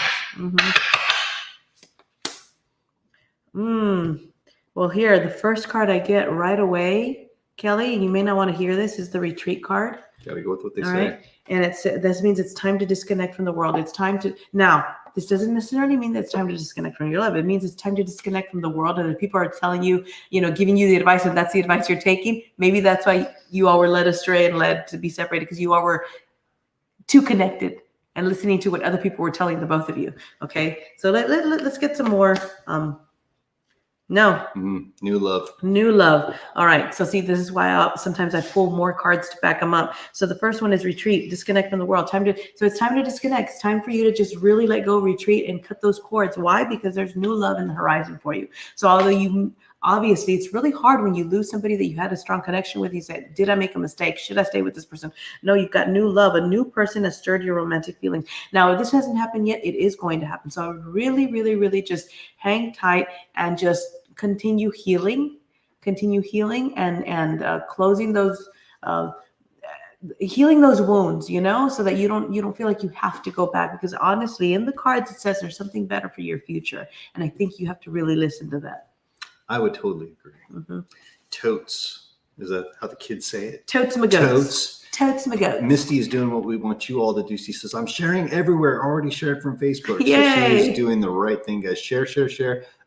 Well, here, the first card I get right away, Kelly, and you may not want to hear this, is the retreat card. Got to go with what they say. Right? And this means it's time to disconnect from the world. It's time to now. This doesn't necessarily mean that it's time to disconnect from your love. It means it's time to disconnect from the world. And if people are telling you, giving you the advice, and that's the advice you're taking, maybe that's why you all were led astray and led to be separated, because you all were too connected and listening to what other people were telling the both of you. Okay, so let's get some more No. New love. New love. All right. So see, this is why sometimes I pull more cards to back them up. So the first one is retreat, disconnect from the world. So it's time to disconnect. It's time for you to just really let go, retreat, and cut those cords. Why? Because there's new love in the horizon for you. So although obviously it's really hard when you lose somebody that you had a strong connection with. You said, did I make a mistake? Should I stay with this person? No, you've got new love. A new person has stirred your romantic feelings. Now, if this hasn't happened yet, it is going to happen. So really, really, really just hang tight and just continue healing and closing those, healing those wounds, so that you don't feel like you have to go back, because honestly, in the cards, it says there's something better for your future. And I think you have to really listen to that. I would totally agree. Totes. Is that how the kids say it? Totes my goats. Totes my goats. Misty is doing what we want you all to do. She says, I'm sharing everywhere. Already shared from Facebook. Yay. So she's doing the right thing, guys. Share.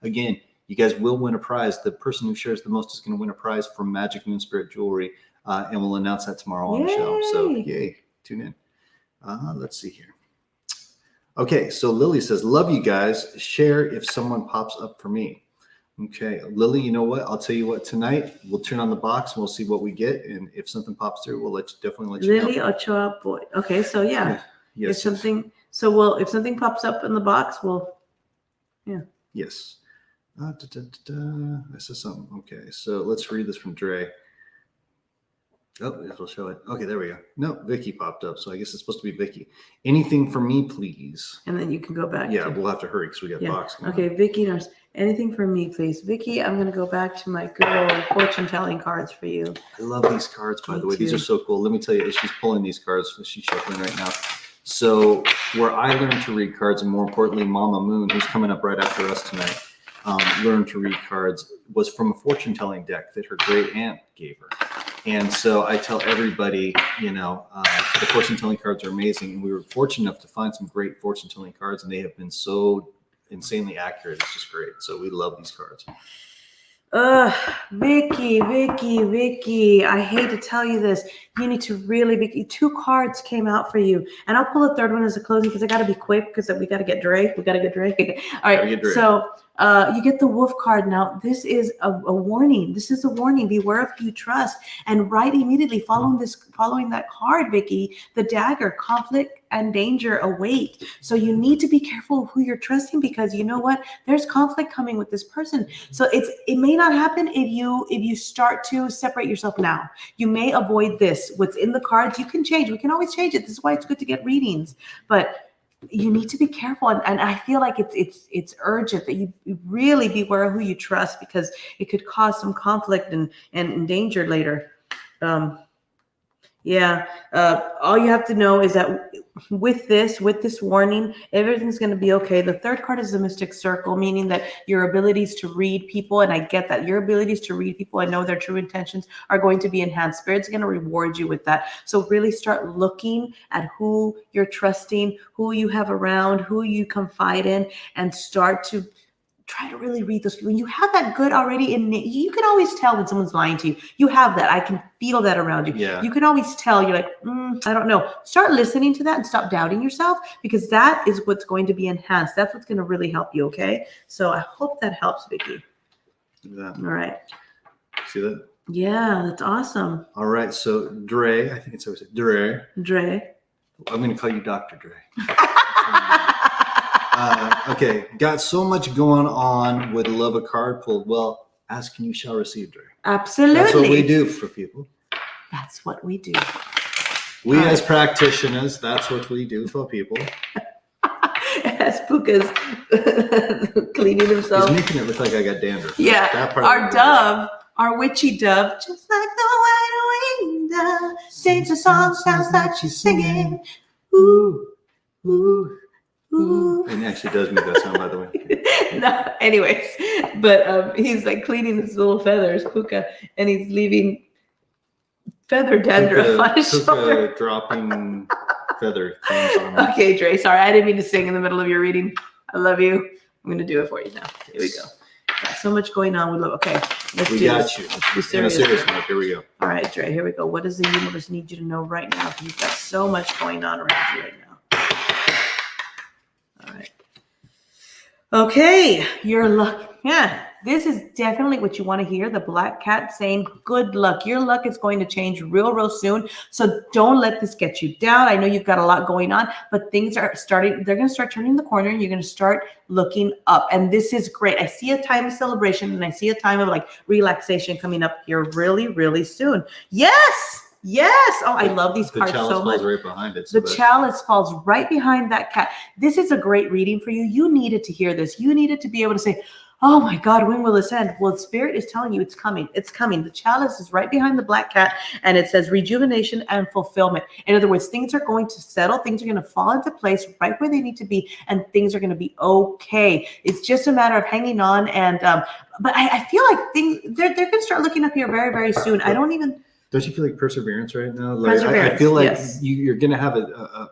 Again, you guys will win a prize. The person who shares the most is going to win a prize from Magic Moon Spirit Jewelry. And we'll announce that tomorrow on the show. So yay, tune in. Let's see here. Okay, so Lily says, love you guys. Share if someone pops up for me. Okay, Lily, you know what? I'll tell you what, tonight we'll turn on the box and we'll see what we get. And if something pops through, we'll definitely let you know. Lily Ochoa Boy. Okay, so yeah. Yes. If something pops up in the box, Yes. I said something. Okay, so let's read this from Dre. Oh, it'll show it. Okay, there we go. No, Vicky popped up, so I guess it's supposed to be Vicky. Anything for me, please. And then you can go back. Yeah, we'll have to hurry because we got box. Okay, Vicky knows. Anything for me, please. Vicky, I'm going to go back to my good old fortune-telling cards for you. I love these cards, by the way. These are so cool. Let me tell you, she's pulling these cards. She's shuffling right now. So where I learned to read cards, and more importantly, Mama Moon, who's coming up right after us tonight, learned to read cards, was from a fortune-telling deck that her great aunt gave her. And so I tell everybody, the fortune-telling cards are amazing. And we were fortunate enough to find some great fortune-telling cards, and they have been so insanely accurate. It's just great. So we love these cards. Vicky, I hate to tell you this. You need to really be, 2 cards came out for you. And I'll pull a third one as a closing because I got to be quick because we got to get Dre. All right. So you get the wolf card. Now, this is a warning. This is a warning. Beware of who you trust. And right immediately following that card, Vicky, the dagger, conflict and danger await. So you need to be careful of who you're trusting, because you know what? There's conflict coming with this person. So it may not happen if you start to separate yourself now. You may avoid this. What's in the cards, you can change. We can always change it. This is why it's good to get readings. But you need to be careful. And I feel like it's urgent that you really beware of who you trust, because it could cause some conflict and danger later. All you have to know is that with this warning, everything's going to be okay. The third card is the Mystic Circle, meaning that your abilities to read people, and I get that, your abilities to read people and know their true intentions are going to be enhanced. Spirit's going to reward you with that. So really start looking at who you're trusting, who you have around, who you confide in, and start to try to really read this. When you have that good already in it, you can always tell when someone's lying to you. You have that. I can feel that around you. Yeah. You can always tell. You're like, I don't know. Start listening to that and stop doubting yourself, because that is what's going to be enhanced. That's what's going to really help you. Okay. So I hope that helps, Vicky. Yeah. All right. See that? Yeah, that's awesome. All right. So Dre, I think it's always Dre. I'm going to call you Dr. Dre. Okay, got so much going on. Would love a card pulled. Well, ask and you shall receive, Dre. Absolutely. That's what we do for people. That's what we do. We as practitioners, that's what we do for people. As Puka's cleaning himself. He's making it look like I got dandruff. Yeah, that part our dove, our witchy dove, just like the white-winged dove, sings a song, sounds like she's singing. Ooh, ooh. Ooh. And actually does make that sound, by the way. No, anyways, but he's like cleaning his little feathers, Puka, and he's leaving feather dandruff on his shoulder. Dropping feather things on him. Okay, Dre, sorry, I didn't mean to sing in the middle of your reading. I love you. I'm going to do it for you now. Here we go. Got so much going on. Okay, we got you. Let's be serious. Note. Here we go. All right, Dre, here we go. What does the universe need you to know right now? You've got so much going on around you right now. All right. Okay, you're lucky. Yeah, This is definitely what you want to hear. The black cat saying, good luck. Your luck is going to change real soon. So don't let this get you down. I know you've got a lot going on, but things are starting. They're going to start turning the corner and you're going to start looking up. And this is great. I see a time of celebration and I see a time of like relaxation coming up here really soon. Yes. Oh, I love these cards so much. The chalice falls right behind it. So the chalice falls right behind that cat. This is a great reading for you. You needed to hear this. You needed to be able to say, oh my God, when will this end? Well, Spirit is telling you it's coming. It's coming. The chalice is right behind the black cat, and it says rejuvenation and fulfillment. In other words, things are going to settle. Things are going to fall into place right where they need to be, and things are going to be okay. It's just a matter of hanging on. And but I feel like they're going to start looking up here very soon. Don't you feel like perseverance right now? Like Perseverance, I feel like yes. you're going to have a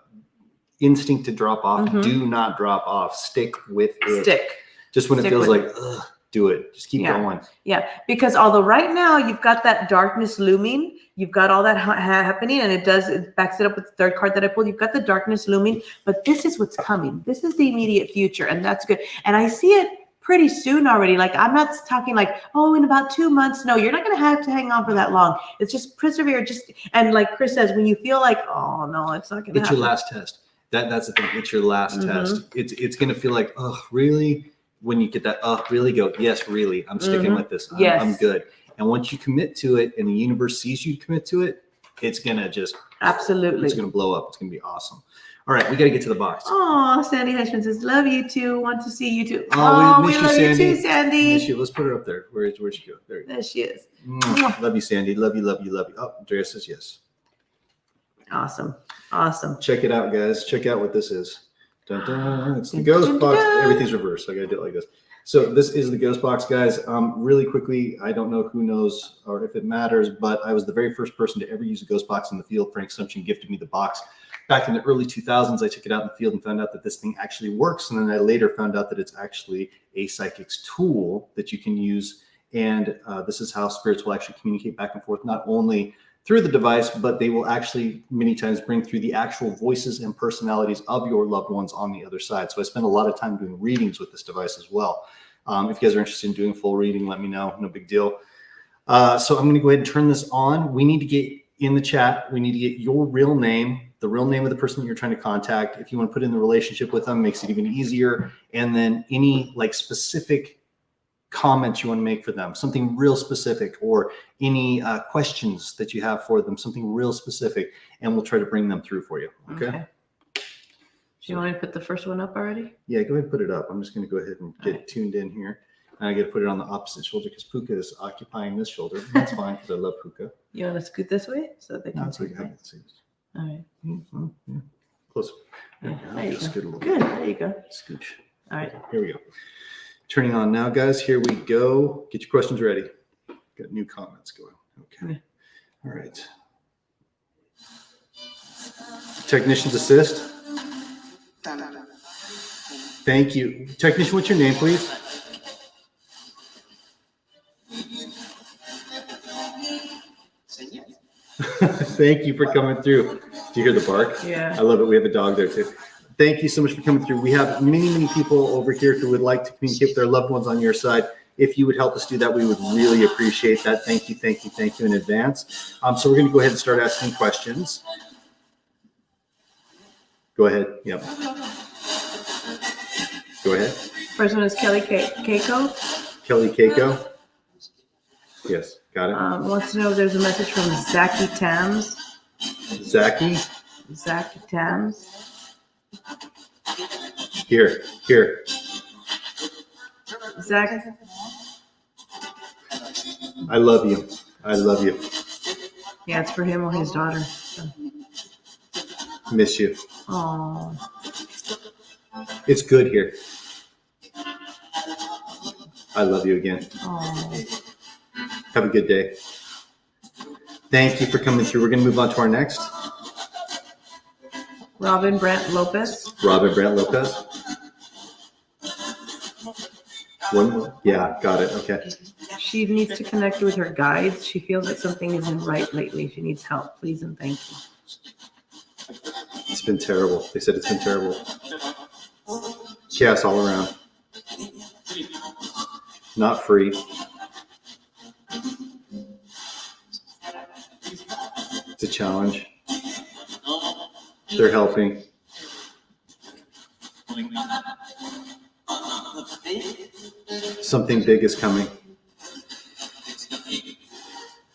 instinct to drop off. Mhm. Do not drop off. Stick with it. Stick. Just when it Stick feels with like, ugh, do it. Just keep going. Yeah, because although right now you've got that darkness looming, you've got all that happening, and it backs it up with the third card that I pulled. You've got the darkness looming, but this is what's coming. This is the immediate future, and that's good. And I see it pretty soon already. Like, I'm not talking like, oh, in about 2 months. No, you're not going to have to hang on for that long. It's just persevere. And like Chris says, when you feel like, oh no, it's not going to happen. It's your last test. That's the thing. It's your last test. It's going to feel like, oh, really? When you get that, oh, really, go, yes, really, I'm sticking with this. I'm good. And once you commit to it and the universe sees you commit to it, it's going to just, absolutely, it's going to blow up. It's going to be awesome. All right, we got to get to the box. Oh, Sandy Heshman says, love you too. Want to see you too. Oh, we love you too, Sandy. Miss you. Let's put her up there. Where'd she go? There she is. Love you, Sandy. Love you. Oh, Andrea says yes. Awesome. Check it out, guys. Check out what this is. Dun, dun. It's the ghost box. Everything's reversed. So I got to do it like this. So this is the ghost box, guys. Really quickly, I don't know who knows or if it matters, but I was the very first person to ever use a ghost box in the field. Frank Sumption gifted me the box. Back in the early 2000s, I took it out in the field and found out that this thing actually works. And then I later found out that it's actually a psychic's tool that you can use. And this is how spirits will actually communicate back and forth, not only through the device, but they will actually many times bring through the actual voices and personalities of your loved ones on the other side. So I spend a lot of time doing readings with this device as well. If you guys are interested in doing full reading, let me know. No big deal. So I'm going to go ahead and turn this on. We need to get in the chat. We need to get your real name, the real name of the person that you're trying to contact. If you want to put in the relationship with them, makes it even easier. And then any like specific comments you want to make for them, something real specific, or any questions that you have for them, something real specific, and we'll try to bring them through for you. Okay. Do you want me to put the first one up already? Yeah, go ahead and put it up. I'm just going to go ahead and get tuned in here. And I got to put it on the opposite shoulder because Puka is occupying this shoulder. That's fine because I love Puka. You want to scoot this way so they can see? All right. Yeah. Closer. Yeah, there you go. Scoot a little Good. bit. There you go. Scooch. All right. Here we go. Turning on now, guys. Here we go. Get your questions ready. Got new comments going. Okay. Yeah. All right. Technicians assist. Thank you. Technician, what's your name, please? Thank you for coming through. Do you hear the bark? Yeah. I love it. We have a dog there too. Thank you so much for coming through. We have many people over here who would like to communicate with their loved ones on your side. If you would help us do that, we would really appreciate that. Thank you in advance. So we're going to go ahead and start asking questions. Go ahead. Yep. Go ahead. First one is Kelly Keiko. Kelly Keiko. Yes, got it. Wants to know if there's a message from Zachy Tams. Zachy Tams. Here. Zach. I love you. Yeah, it's for him or his daughter. So. Miss you. Oh. It's good here. I love you again. Oh. Have a good day. Thank you for coming through. We're going to move on to our next. Robin Brant Lopez. One more. Yeah, got it. Okay. She needs to connect with her guides. She feels that something isn't right lately. She needs help. Please and thank you. It's been terrible. They said it's been terrible. Chaos all around. Not free. It's a challenge. They're helping. Something big is coming.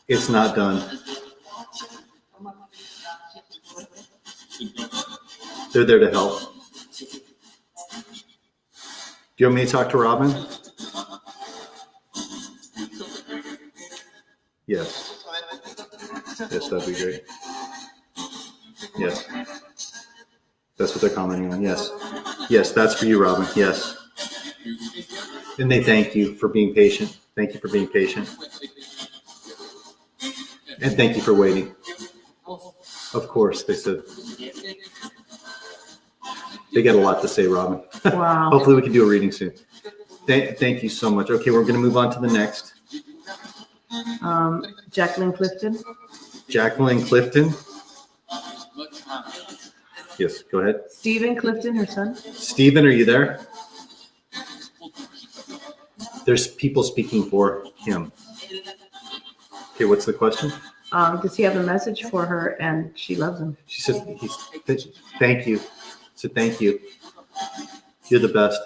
It's not done. They're there to help. Do you want me to talk to Robin? Yes. Yes, that'd be great. Yes. That's what they're commenting on. Yes. Yes, that's for you, Robin. Yes. And they thank you for being patient. Thank you for being patient. And thank you for waiting. Of course, they said. They got a lot to say, Robin. Wow. Hopefully we can do a reading soon. Thank you so much. Okay, we're going to move on to the next. Jacqueline Clifton. Jacqueline Clifton. Yes, go ahead. Stephen Clifton, her son. Stephen, are you there? There's people speaking for him. Okay, what's the question? Does he have a message for her and she loves him? She said, thank you. She said, thank you. You're the best.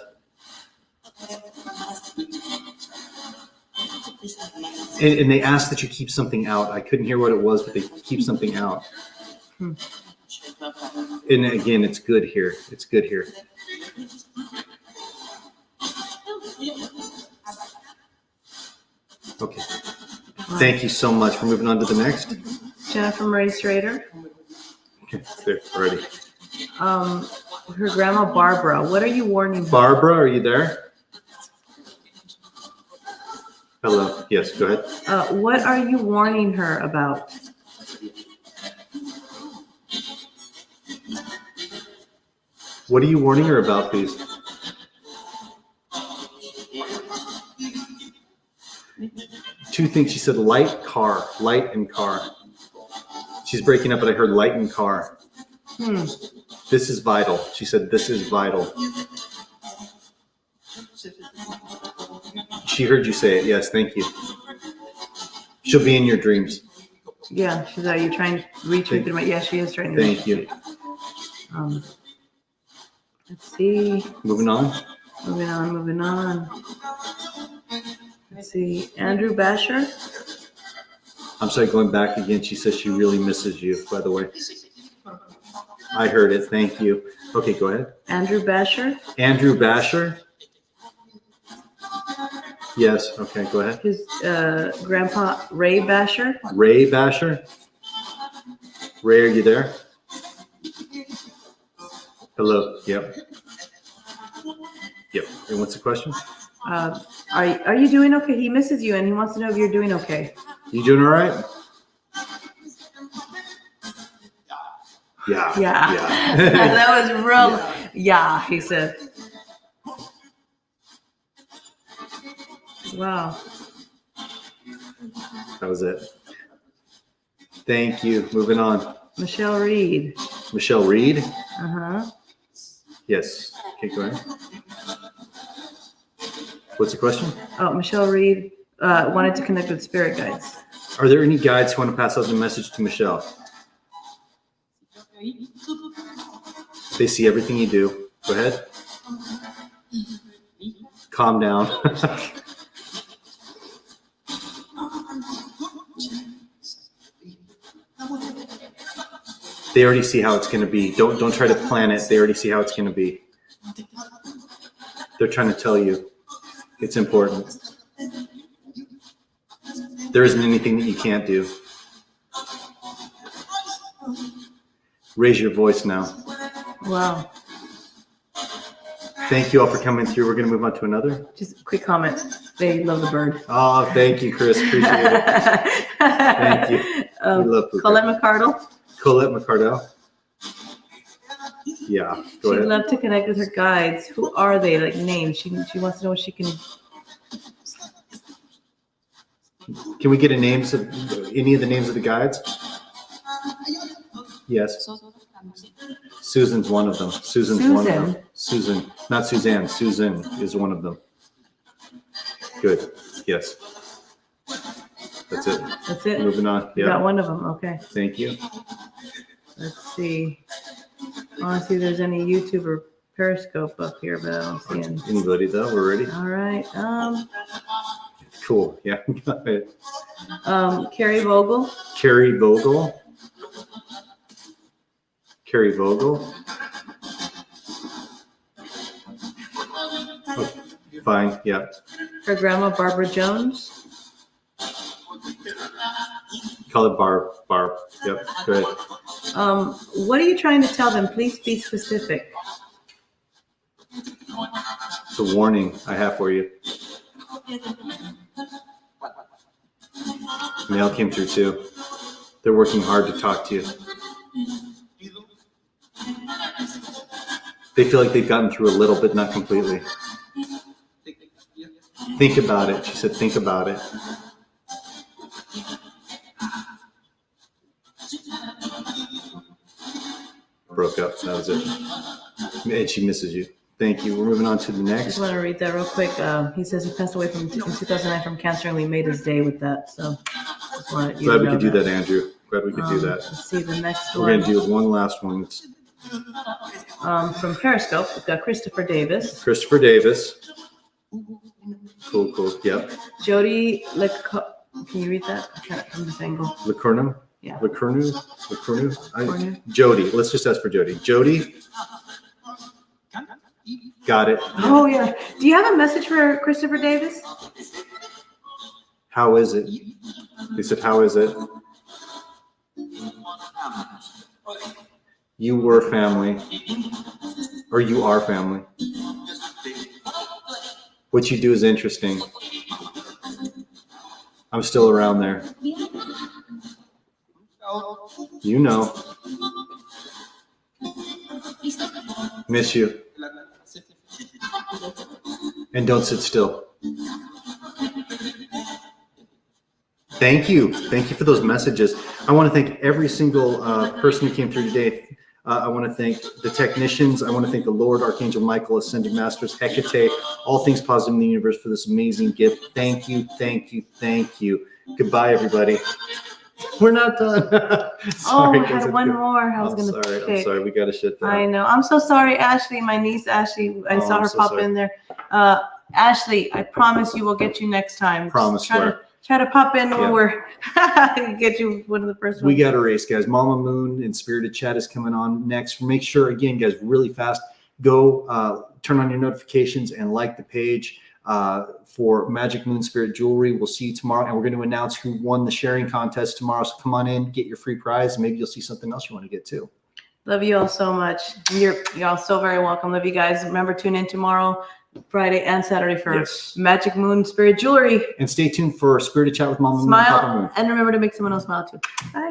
And they asked that you keep something out. I couldn't hear what it was, but they keep something out. And again, it's good here. It's good here. Okay. Thank you so much. We're moving on to the next. Jennifer Marie Schrader. Okay, there, already. Her grandma Barbara. What are you warning her? Barbara, are you there? Hello. Yes, go ahead. What are you warning her about? What are you warning her about, please? Two things. She said light and car. She's breaking up, but I heard light and car. This is vital. She said, this is vital. She heard you say it. Yes, thank you. She'll be in your dreams. Yeah, she's. Are you trying to reach her through my? Yeah, she is trying to. Thank you. Let's see. Moving on. Moving on. Let's see. Andrew Basher. I'm sorry, going back again. She says she really misses you, by the way. I heard it. Thank you. Okay, go ahead. Andrew Basher. Andrew Basher. Yes. Okay, go ahead. His grandpa Ray Basher. Ray Basher. Ray, are you there? Hello. Yep. Yep. And what's the question? Are you doing okay? He misses you and he wants to know if you're doing okay. You doing all right? Yeah. Yeah. That was real. Yeah, he said. Wow. That was it. Thank you. Moving on. Michelle Reed. Michelle Reed? Uh-huh. Yes. Okay, go ahead. What's the question? Oh, Michelle Reed wanted to connect with spirit guides. Are there any guides who want to pass out the message to Michelle? They see everything you do. Go ahead. Calm down. They already see how it's going to be. Don't try to plan it. They already see how it's going to be. They're trying to tell you it's important. There isn't anything that you can't do. Raise your voice now. Wow. Thank you all for coming through. We're going to move on to another. Just a quick comment. They love the bird. Oh, thank you, Chris. Appreciate it. Thank you. We love Puka. Colette McCardle. Colette McCardell. Yeah, go She'd ahead. love to connect with her guides. Who are they? Like names. She wants to know what she can. Can we get names of any of the names of the guides? Yes. Susan's one of them. Susan's one of them. Susan, not Suzanne. Susan is one of them. Good. Yes. That's it. That's it. Moving on. You got Yeah. one of them. Okay. Thank you. Let's see. I want to see if there's any YouTube or Periscope up here, but I don't see any. Anybody though? We're ready. All right. Cool. Yeah. Got it. Carrie Vogel. Carrie Vogel. Carrie Vogel. Oh, fine. Yeah. Her grandma, Barbara Jones. Call it Barb. Barb. Yep. Good. What are you trying to tell them? Please be specific. It's a warning I have for you. Mail came through too. They're working hard to talk to you. They feel like they've gotten through a little, but not completely. Think about it. She said, think about it. Broke up. That was it. And she misses you. Thank you. We're moving on to the I next. just want to read that real quick. He says he passed away in 2009 from cancer, and we made his day with that. So just wanted you Glad to we know could do that, Andrew. Glad we could do that. Let's see the next We're one. going to do one last one. It's From Periscope, we've got Christopher Davis. Christopher Davis. Cool, cool. Yep. Jody, can you read that? I'm trying from this angle. Lacernu? Yeah. Lacernu? Cornu. Jody. Let's just ask for Jody. Jody? Got it. Oh, yeah. Do you have a message for Christopher Davis? How is it? They said, how is it? You were family. Or you are family. What you do is interesting. I'm still around there. You know. Miss you. And don't sit still. Thank you. Thank you for those messages. I want to thank every single person who came through today. I want to thank the technicians. I want to thank the Lord, Archangel Michael, Ascended Masters, Hecate, all things positive in the universe for this amazing gift. Thank you, thank you, thank you. Goodbye, everybody. We're not done. Sorry, I had one more. I was going to pick. I'm sorry. We got to shut that. I know. I'm so sorry, Ashley. My niece, Ashley. I saw I'm her so pop sorry. in there. Ashley, I promise you we'll get you next time. Promise. Try to pop in when Yeah. we're get you one of the first ones. We got a race, guys. Mama Moon and Spirited Chat is coming on next. Make sure, again, guys, really fast, go turn on your notifications and like the page for Magic Moon Spirit Jewelry. We'll see you tomorrow, and we're going to announce who won the sharing contest tomorrow. So come on in, get your free prize. Maybe you'll see something else you want to get too. Love you all so much. You're all so very welcome. Love you guys. Remember, tune in tomorrow, Friday and Saturday for Yes. Magic Moon Spirit Jewelry. And stay tuned for Spirited Chat with Mama Moon and Papa Moon. Smile, and remember to make someone else smile too. Bye.